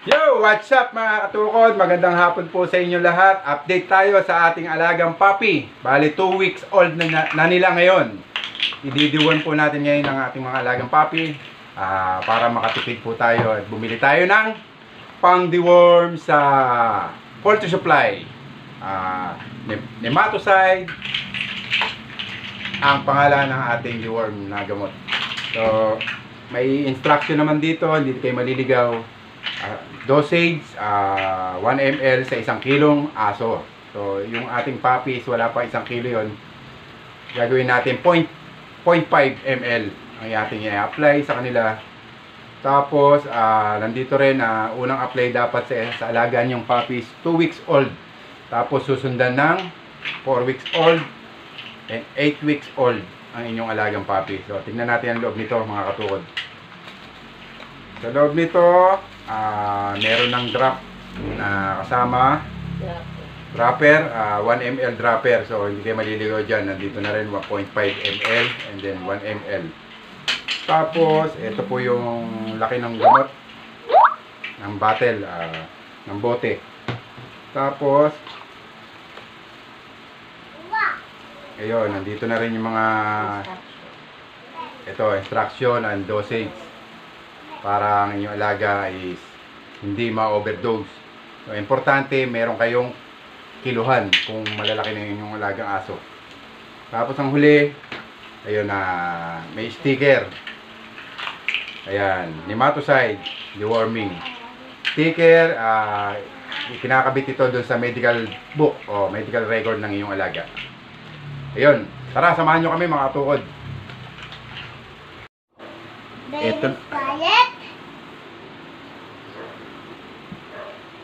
Yo! What's up mga katukod? Magandang hapon po sa inyo lahat. Update tayo sa ating alagang puppy. Bali 2 weeks old na nila ngayon. Ididiwan po natin ngayon ang ating mga alagang puppy para makatipid po tayo at bumili tayo ng pang-deworm sa poultry supply. Nematocide ang pangalan ng ating deworm na gamot. So, may instruction naman dito, hindi kayo maliligaw. Dosage 1 ml sa 1 kilong aso. So yung ating puppies wala pa 1 kilo yon. Gagawin natin 0.5 ml ang ating i-apply sa kanila. Tapos nandito rin unang apply dapat sa alagaan yung puppies 2 weeks old. Tapos susundan ng 4 weeks old and 8 weeks old ang inyong alagang puppy. So tingnan natin ang loob nito mga katukod. Sa loob nito meron ng drop na kasama dropper, 1 ml dropper. So hindi kayo maliligaw dyan. Nandito na rin 1.5 ml and then 1 ml. Tapos ito po yung laki ng gamot ng bottle, ng bote. Tapos ayun, nandito na rin yung mga instruction and dosage para ang inyong alaga is hindi ma-overdose. So, importante, meron kayong kiluhan kung malalaki na inyong alagang aso. Tapos ang huli, ayun may sticker. Ayan, nematocide, deworming. Sticker, kinakabit ito doon sa medical book o medical record ng inyong alaga. Ayun, tara, samahan nyo kami mga katukod. Ito.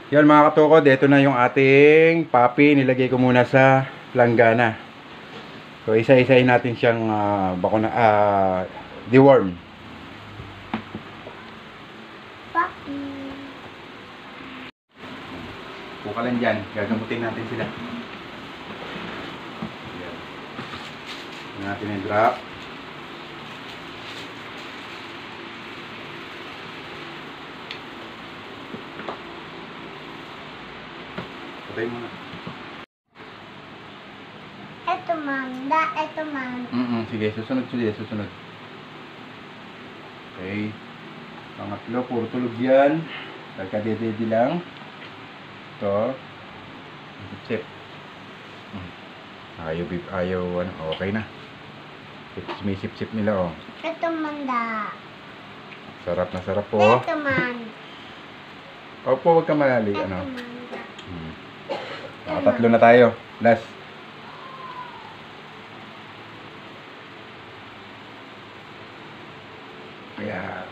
Yan mga katukod, ito na yung ating puppy. Nilagay ko muna sa planggana. So isa-isahin natin siyang deworm. Puppy. Puka lang dyan, gagamutin natin sila. Yan. Natin yung drop. Patay mo na. Ito manda, ito manda. Sige, susunod. Okay. Pangatlo, puro tulog yan. Nagkadedede lang. Ito. Sip. Ayaw, okay na. Sumisip-sip nila, oh. Ito manda. Sarap na sarap po. Ito manda. Opo, huwag ka malali, Ito ano. manda. Tatlo na tayo. Last. Kaya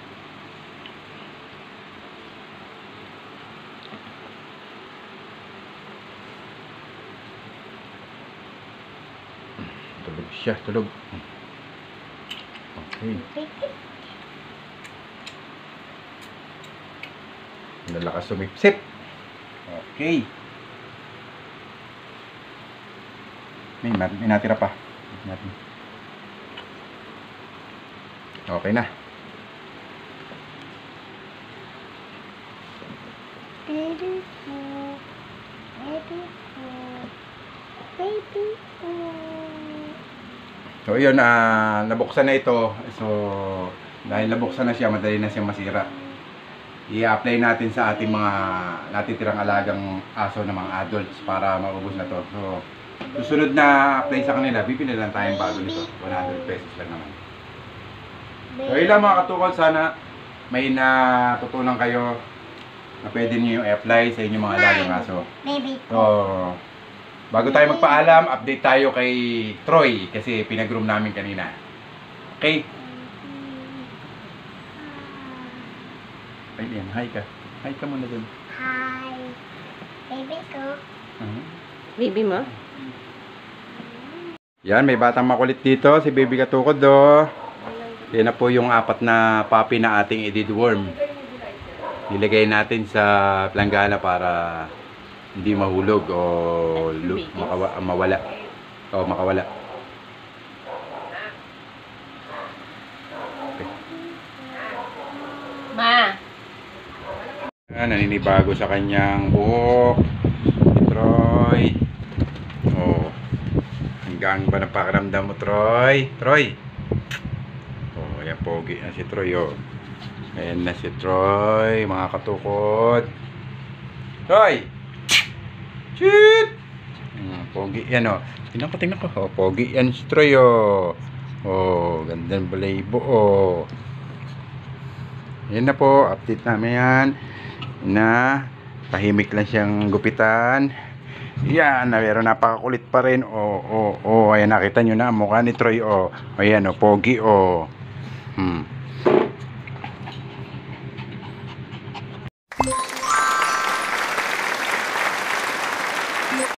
tulog siya, tulog. Okay. Nalakas sumipsip. Okay. May natira pa. Okay na. Baby food. Baby food. Baby food. So yun, nabuksan na ito. So dahil nabuksan na siya, madali na siyang masira. I-apply natin sa ating mga natitirang alagang aso na mga adults para maubos na to. So susunod na apply sa kanila, bibili lang tayong bago nito. 100 pesos lang naman. So yun lang mga katukod, sana may natutunan kayo na pwede nyo yung apply sa inyong mga alagang aso. Baby So bago tayo magpaalam, update tayo kay Troy kasi pinag-groom namin kanina. Okay? Ayan, hi ka. Hi ka muna dun. Hi. Baby ko. Baby mo? Yan, may batang makulit dito, si Baby Katukod do. Yan na po yung 4 na puppy na ating i-deworm. Nilagay natin sa planggana para hindi mahulog o makawala. Okay. Ma! Naninibago sa kanyang buhok. Si Troy. Oh. Hanggang ba napakiramdam mo, Troy? Troy. Oh, ayan, pogi na si Troy, oh. Ayan na si Troy, mga katukod. Troy! Shit! Pogi yan, oh. Tingnan ko. Oh, pogi yan si Troy, oh. Oh, gandang balaybo, oh. Yan na po, update namin yan. Na, tahimik lang siyang gupitan. Yan, pero napakakulit pa rin. Oh, ayan, nakita nyo na, mukha ni Troy, oh. Ayan, oh, pogi, oh.